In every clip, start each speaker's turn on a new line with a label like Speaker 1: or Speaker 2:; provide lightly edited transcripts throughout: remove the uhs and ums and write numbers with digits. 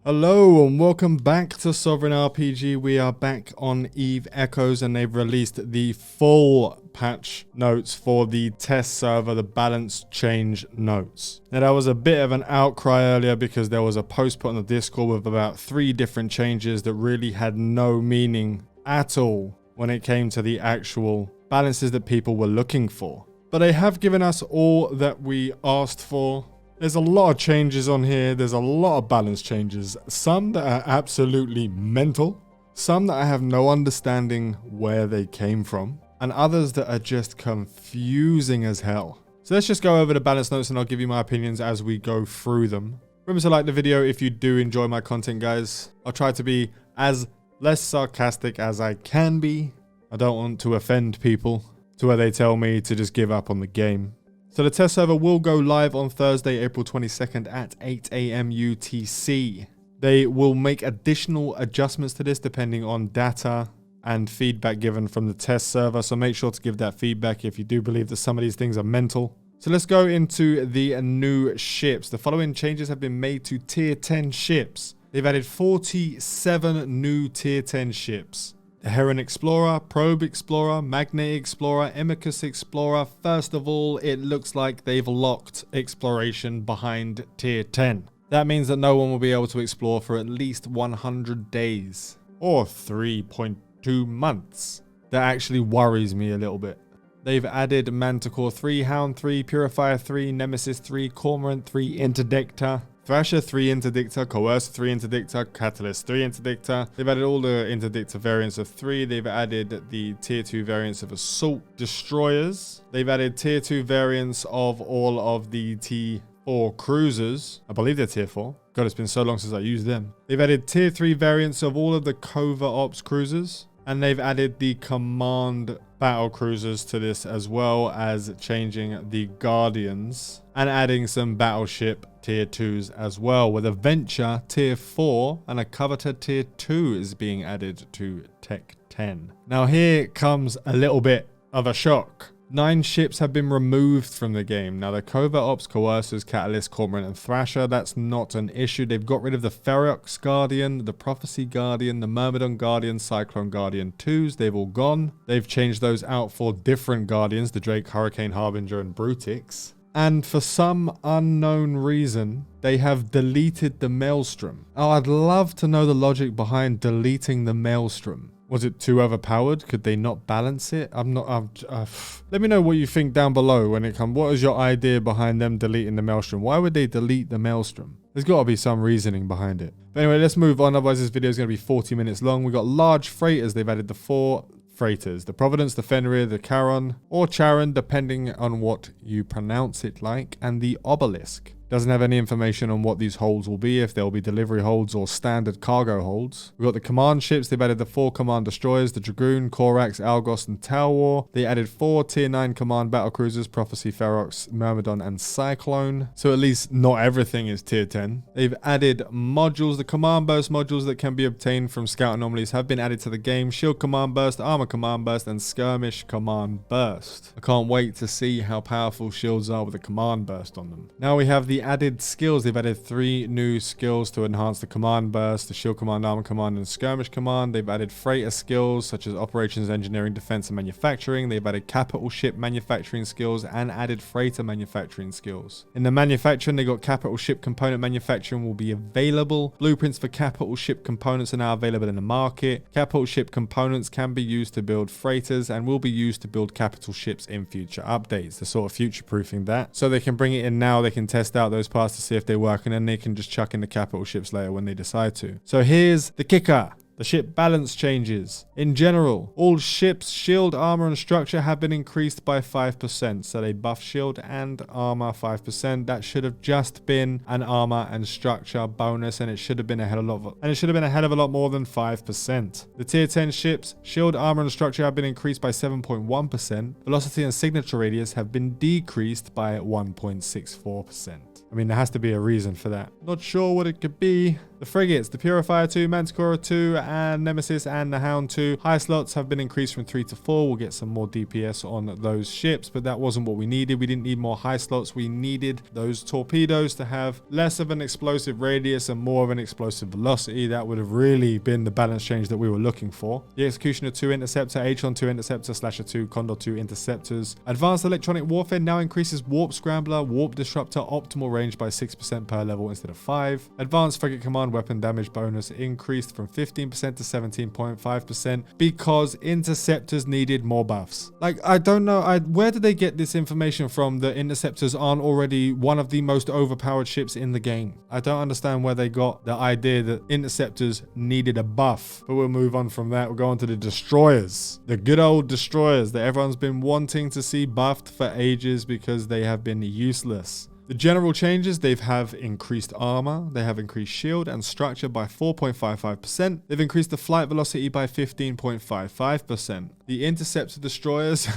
Speaker 1: Hello and welcome back to Sovereign RPG. We are back on Eve Echoes and they've released the full patch notes for the test server, the balance change notes. Now, there was a bit of an outcry earlier because there was a post put on the Discord with about 3 different changes that really had no meaning at all when it came to the actual balances that people were looking for. But they have given us all that we asked for. There's a lot of changes on here. There's a lot of balance changes. Some that are absolutely mental. Some that I have no understanding where they came from. And others that are just confusing as hell. So let's just go over the balance notes and I'll give you my opinions as we go through them. Remember to like the video if you do enjoy my content, guys. I'll try to be as less sarcastic as I can be. I don't want to offend people to where they tell me to just give up on the game. So the test server will go live on Thursday, April 22nd at 8 AM UTC. They will make additional adjustments to this depending on data and feedback given from the test server. So make sure to give that feedback if you do believe that some of these things are mental. So let's go into the new ships. The following changes have been made to tier 10 ships. They've added 47 new tier 10 ships. The Heron Explorer, Probe Explorer, Magnet Explorer, Amicus Explorer. First of all, it looks like they've locked exploration behind tier 10. That means that no one will be able to explore for at least 100 days or 3.2 months. That actually worries me a little bit. They've added Manticore 3, Hound 3, Purifier 3, Nemesis 3, Cormorant 3, Interdictor, Thrasher 3 Interdictor, Coercer 3 Interdictor, Catalyst 3 Interdictor. They've added all the Interdictor variants of 3. They've added the tier 2 variants of Assault Destroyers. They've added tier 2 variants of all of the T4 Cruisers. I believe they're tier 4. God, it's been so long since I used them. They've added tier 3 variants of all of the Covert Ops Cruisers. And they've added the Command Battle Cruisers to this, as well as changing the Guardians and adding some Battleship tier 2s as well, with a Venture tier 4 and a Coveter tier 2 is being added to Tech 10. Now here comes a little bit of a shock. 9 ships have been removed from the game. Now the Covert Ops, Coercers, Catalyst, Cormorant and Thrasher, that's not an issue. They've got rid of the Ferox Guardian, the Prophecy Guardian, the Myrmidon Guardian, Cyclone Guardian 2s. They've all gone. They've changed those out for different Guardians, the Drake, Hurricane, Harbinger and Brutix. And for some unknown reason, they have deleted the Maelstrom. Oh, I'd love to know the logic behind deleting the Maelstrom. Was it too overpowered? Could they not balance it? Let me know what you think down below when it comes. What is your idea behind them deleting the Maelstrom? Why would they delete the Maelstrom? There's got to be some reasoning behind it. But anyway, let's move on. Otherwise, this video is going to be 40 minutes long. We've got large freighters. They've added the 4 freighters. The Providence, the Fenrir, the Charon, or Charon, depending on what you pronounce it like, and the Obelisk. Doesn't have any information on what these holds will be, if they'll be delivery holds or standard cargo holds. We've got the command ships. They've added the 4 command destroyers, the Dragoon, Korax, Algos, and Talwar. They added 4 tier 9 command battle cruisers, Prophecy, Ferox, Myrmidon, and Cyclone. So at least not everything is tier 10. They've added modules. The command burst modules that can be obtained from scout anomalies have been added to the game. Shield command burst, armor command burst, and skirmish command burst. I can't wait to see how powerful shields are with a command burst on them. Now we have the added skills. They've added 3 new skills to enhance the command burst, the shield command, armor command, and skirmish command. They've added freighter skills such as operations, engineering, defense, and manufacturing. They've added capital ship manufacturing skills and added freighter manufacturing skills. In the manufacturing, they got capital ship component manufacturing will be available. Blueprints for capital ship components are now available in the market. Capital ship components can be used to build freighters and will be used to build capital ships in future updates. They're sort of future-proofing that. So they can bring it in now, they can test out those parts to see if they work, and then they can just chuck in the capital ships later when they decide to. So here's the kicker. The ship balance changes. In general, all ships' shield, armor, and structure have been increased by 5%. So they buff shield and armor 5%. That should have just been an armor and structure bonus, and it should have been a hell of a lot more than 5%. The tier 10 ships' shield, armor, and structure have been increased by 7.1%. Velocity and signature radius have been decreased by 1.64%. I mean, there has to be a reason for that. Not sure what it could be. The frigates, the Purifier 2, Manticore 2, and Nemesis and the Hound 2. High slots have been increased from 3 to 4. We'll get some more DPS on those ships, but that wasn't what we needed. We didn't need more high slots. We needed those torpedoes to have less of an explosive radius and more of an explosive velocity. That would have really been the balance change that we were looking for. The Executioner 2 Interceptor, Atron 2 Interceptor, Slasher 2, Condor 2 Interceptors. Advanced Electronic Warfare now increases Warp Scrambler, Warp Disruptor optimal range by 6% per level instead of 5. Advanced Frigate Command weapon damage bonus increased from 15% to 17.5% because Interceptors needed more buffs. Like, I don't know, where did they get this information from that Interceptors aren't already one of the most overpowered ships in the game? I don't understand where they got the idea that Interceptors needed a buff. But we'll move on from that. We'll go on to the Destroyers. The good old Destroyers that everyone's been wanting to see buffed for ages because they have been useless. The general changes, they have increased armor, they have increased shield and structure by 4.55%. They've increased the flight velocity by 15.55%. The Interceptor Destroyers,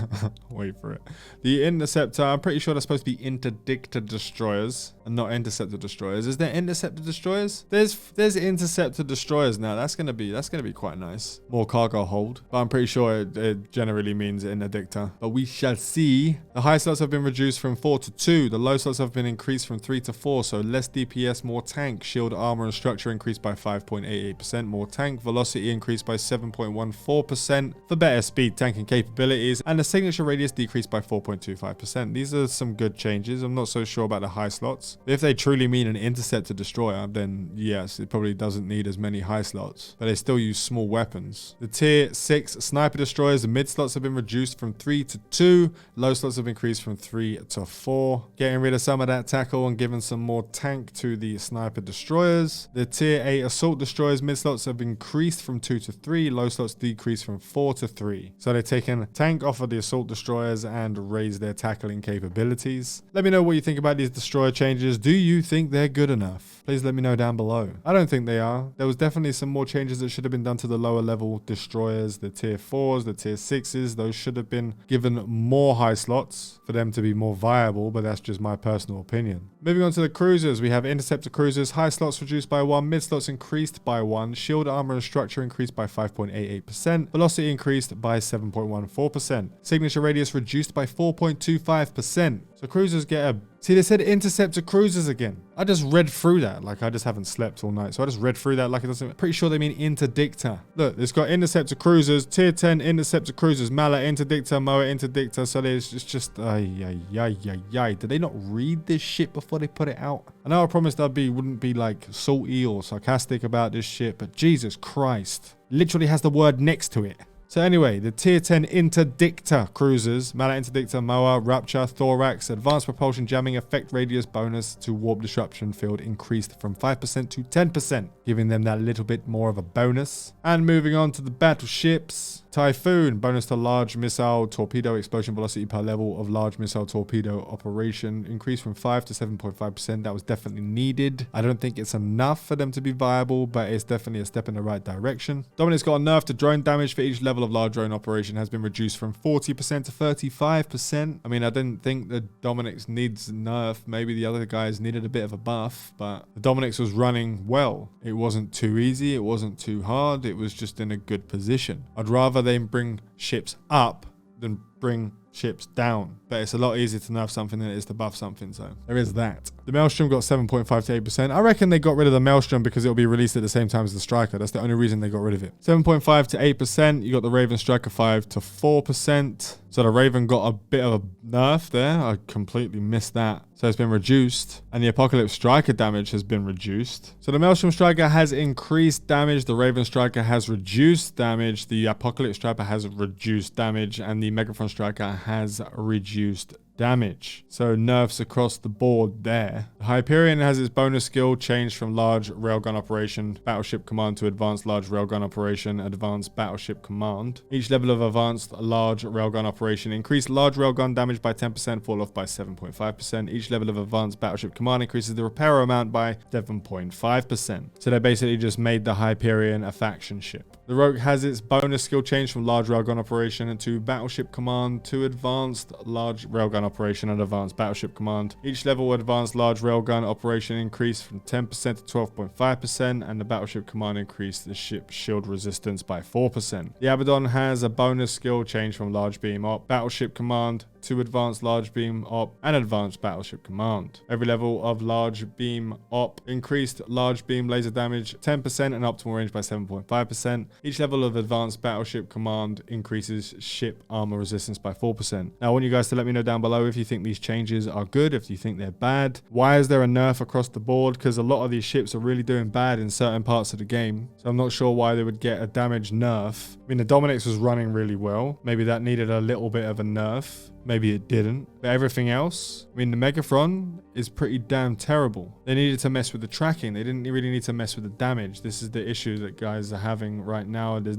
Speaker 1: wait for it. The Interceptor, I'm pretty sure they're supposed to be Interdictor Destroyers and not Interceptor Destroyers. Is there Interceptor Destroyers? There's Interceptor Destroyers now. That's gonna be quite nice. More cargo hold, but I'm pretty sure it generally means Interdictor. But we shall see. The high slots have been reduced from 4 to 2. The low slots have been increased from 3 to 4, so less DPS, more tank. Shield, armor, and structure increased by 5.88%. More tank. Velocity increased by 7.14% for better speed, tanking capabilities, and the signature radius decreased by 4.25%. These are some good changes. I'm not so sure about the high slots. If they truly mean an Interceptor Destroyer, then yes, it probably doesn't need as many high slots, but they still use small weapons. The tier 6 Sniper Destroyers, the mid slots have been reduced from 3 to 2. Low slots have increased from 3 to 4. Getting rid of some of that tackle and giving some more tank to the Sniper Destroyers. The tier 8 Assault Destroyers mid slots have increased from 2 to 3. Low slots decreased from 4 to 3. So they've taken tank off of the Assault Destroyers and raised their tackling capabilities. Let me know what you think about these destroyer changes. Do you think they're good enough? Please let me know down below. I don't think they are. There was definitely some more changes that should have been done to the lower level destroyers, the tier 4s, the tier 6s. Those should have been given more high slots for them to be more viable, but that's just my personal opinion. Moving on to the cruisers, we have Interceptor Cruisers, high slots reduced by 1, mid slots increased by 1, shield, armor, and structure increased by 5.88%, velocity increased by 7.14%, signature radius reduced by 4.25%. So cruisers get a... See, they said Interceptor Cruisers again. I just read through that. Like, I just haven't slept all night. So I just read through that like it doesn't... Pretty sure they mean Interdictor. Look, it's got Interceptor Cruisers, Tier 10 Interceptor Cruisers, Mala Interdictor, Moa Interdictor. So it's just... Did they not read this shit before they put it out? I know I promised wouldn't be like salty or sarcastic about this shit, but Jesus Christ. Literally has the word next to it. So anyway, the tier 10 Interdictor Cruisers, Mala Interdictor, Moa, Rupture, Thorax, Advanced Propulsion Jamming Effect Radius bonus to Warp Disruption Field increased from 5% to 10%, giving them that little bit more of a bonus. And moving on to the battleships, Typhoon, bonus to large missile torpedo explosion velocity per level of large missile torpedo operation, increased from 5 to 7.5%. That was definitely needed. I don't think it's enough for them to be viable, but it's definitely a step in the right direction. Dominic's got a nerf to drone damage for each level of large drone operation has been reduced from 40% to 35%. I mean, I didn't think that Dominic's needs nerf. Maybe the other guys needed a bit of a buff, but the Dominic's was running well. It wasn't too easy. It wasn't too hard. It was just in a good position. I'd rather they bring ships up than bring ships down, but it's a lot easier to nerf something than it is to buff something, so there is that. The Maelstrom got 7.5 to 8%. I reckon they got rid of the Maelstrom because it'll be released at the same time as the Striker. That's the only reason they got rid of it. 7.5 to 8%. You got the Raven Striker 5 to 4%. So the Raven got a bit of a nerf there. I completely missed that. So it's been reduced. And the Apocalypse Striker damage has been reduced. So the Maelstrom Striker has increased damage. The Raven Striker has reduced damage. The Apocalypse Striker has reduced damage. And the Megaphone Striker has reduced damage. So nerfs across the board there. The Hyperion has its bonus skill changed from large railgun operation, battleship command to advanced large railgun operation, advanced battleship command. Each level of advanced large railgun operation increased large railgun damage by 10%, fall off by 7.5%. Each level of advanced battleship command increases the repair amount by 7.5%. So they basically just made the Hyperion a faction ship. The Rogue has its bonus skill changed from large railgun operation to battleship command to advanced large railgun railgun operation and advanced battleship command. Each level advanced large railgun operation increased from 10% to 12.5%, and the battleship command increased the ship shield resistance by 4%. The Abaddon has a bonus skill change from large beam op, battleship command, to advanced large beam op, and advanced battleship command. Every level of large beam op increased large beam laser damage 10% and optimal range by 7.5%. Each level of advanced battleship command increases ship armor resistance by 4%. Now I want you guys to let me know down below if you think these changes are good, if you think they're bad. Why is there a nerf across the board? Because a lot of these ships are really doing bad in certain parts of the game, so I'm not sure why they would get a damage nerf. I mean, the Dominix was running really well. Maybe that needed a little bit of a nerf. Maybe it didn't. But everything else, I mean, the Megathron is pretty damn terrible. They needed to mess with the tracking. They didn't really need to mess with the damage. This is the issue that guys are having right now. They're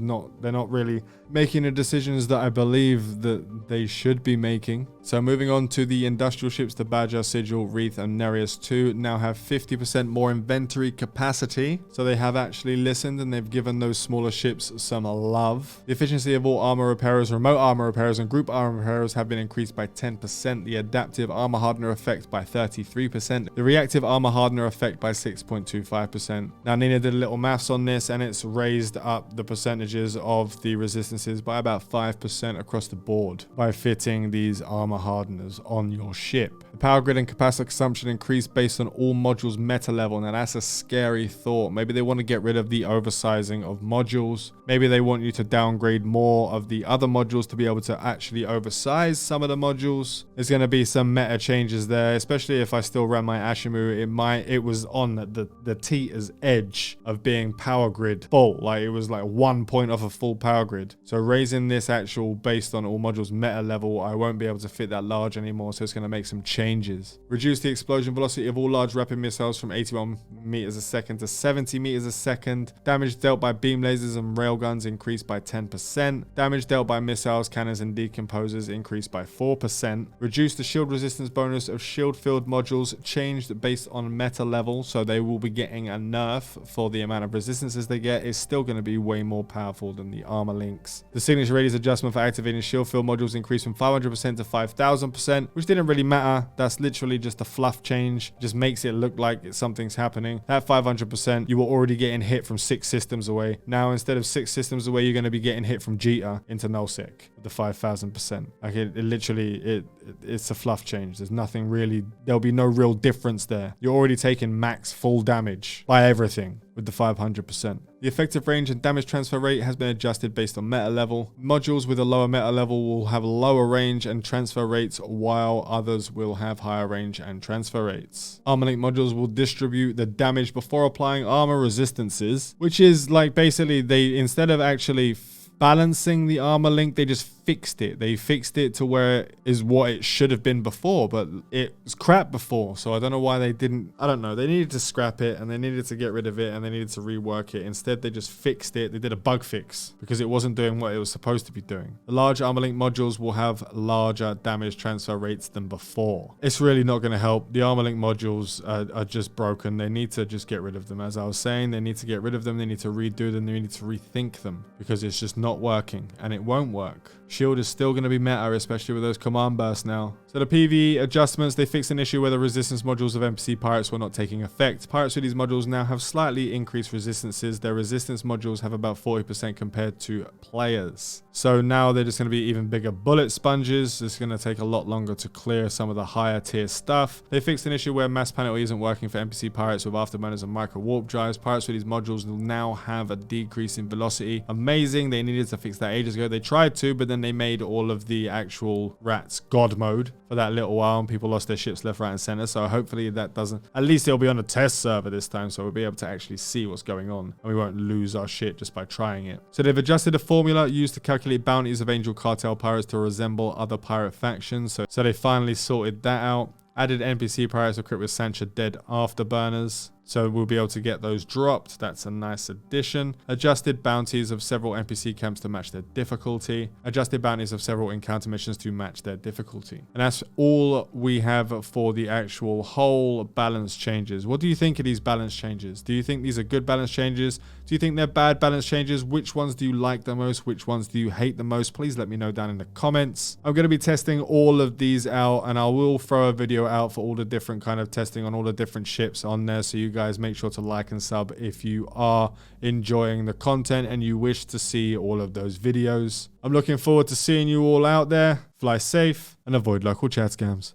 Speaker 1: not really making the decisions that I believe that they should be making. So moving on to the industrial ships, the Badger, Sigil, Wreath, and Nereus 2 now have 50% more inventory capacity. So they have actually listened and they've given those smaller ships some love. The efficiency of all armor repairers, remote armor repairers, and group armor repairers have been increased by 10%. The adaptive armor hardener effect by 33%. The reactive armor hardener effect by 6.25%. Now Nina did a little maths on this and it's raised up the percentages of the resistances by about 5% across the board by fitting these armor hardeners on your ship. The power grid and capacitor consumption increased based on all modules meta level. Now that's a scary thought. Maybe they want to get rid of the oversizing of modules. Maybe they want you to downgrade more of the other modules to be able to actually oversize some of the modules. There's going to be some meta changes there, especially if I still ran my Ashimu. It was on the teeter's edge of being power grid full. Like it was like 1 point off a full power grid. So raising this actual based on all modules meta level, I won't be able to fit that large anymore. So it's going to make some changes. Reduce the explosion velocity of all large rapid missiles from 81 meters a second to 70 meters a second. Damage dealt by beam lasers and railguns increased by 10%. Damage dealt by missiles, cannons, and decomposers increased by 4%. Reduce the shield resistance bonus of shield field modules changed based on meta level, so they will be getting a nerf for the amount of resistances they get. It's still going to be way more powerful than the armor links. The signature radius adjustment for activating shield field modules increased from 500% to 5000%, which didn't really matter. That's literally just a fluff change. Just makes it look like something's happening. That 500%, you were already getting hit from 6 systems away. Now, instead of 6 systems away, you're going to be getting hit from Jita into nullsec with the 5000%. Like it's a fluff change. There's nothing really, there'll be no real difference there. You're already taking max full damage by everything with the 500%. The effective range and damage transfer rate has been adjusted based on meta level. Modules with a lower meta level will have lower range and transfer rates, while others will have higher range and transfer rates. Armor link modules will distribute the damage before applying armor resistances, which is like basically they, instead of actually balancing the armor link, they just fixed it. They fixed it to where it is what it should have been before, but it was crap before. So I don't know why they didn't. I don't know. They needed to scrap it and they needed to get rid of it and they needed to rework it. Instead, they just fixed it. They did a bug fix because it wasn't doing what it was supposed to be doing. The large armor link modules will have larger damage transfer rates than before. It's really not going to help. The armor link modules are just broken. They need to just get rid of them. As I was saying, they need to get rid of them. They need to redo them. They need to rethink them because it's just not working and it won't work. Shield is still going to be meta, especially with those command bursts now. So the PvE adjustments, they fixed an issue where the resistance modules of NPC pirates were not taking effect. Pirates with these modules now have slightly increased resistances. Their resistance modules have about 40% compared to players. So now they're just going to be even bigger bullet sponges. It's going to take a lot longer to clear some of the higher tier stuff. They fixed an issue where mass penalty isn't working for NPC pirates with afterburners and micro warp drives. Pirates with these modules will now have a decrease in velocity. Amazing. They needed to fix that ages ago. They tried to, but then they made all of the actual rats god mode for that little while and people lost their ships left, right, and center. So hopefully that doesn't, at least it'll be on a test server this time, so we'll be able to actually see what's going on and we won't lose our shit just by trying it. So they've adjusted a formula used to calculate bounties of Angel Cartel pirates to resemble other pirate factions. So they finally sorted that out. Added NPC pirates equipped with Sancha dead afterburners. So we'll be able to get those dropped. That's a nice addition. Adjusted bounties of several NPC camps to match their difficulty. Adjusted bounties of several encounter missions to match their difficulty. And that's all we have for the actual whole balance changes. What do you think of these balance changes? Do you think these are good balance changes? Do you think they're bad balance changes? Which ones do you like the most? Which ones do you hate the most? Please let me know down in the comments. I'm going to be testing all of these out, and I will throw a video out for all the different kind of testing on all the different ships on there. So you guys make sure to like and sub if you are enjoying the content and you wish to see all of those videos. I'm looking forward to seeing you all out there. Fly safe and avoid local chat scams.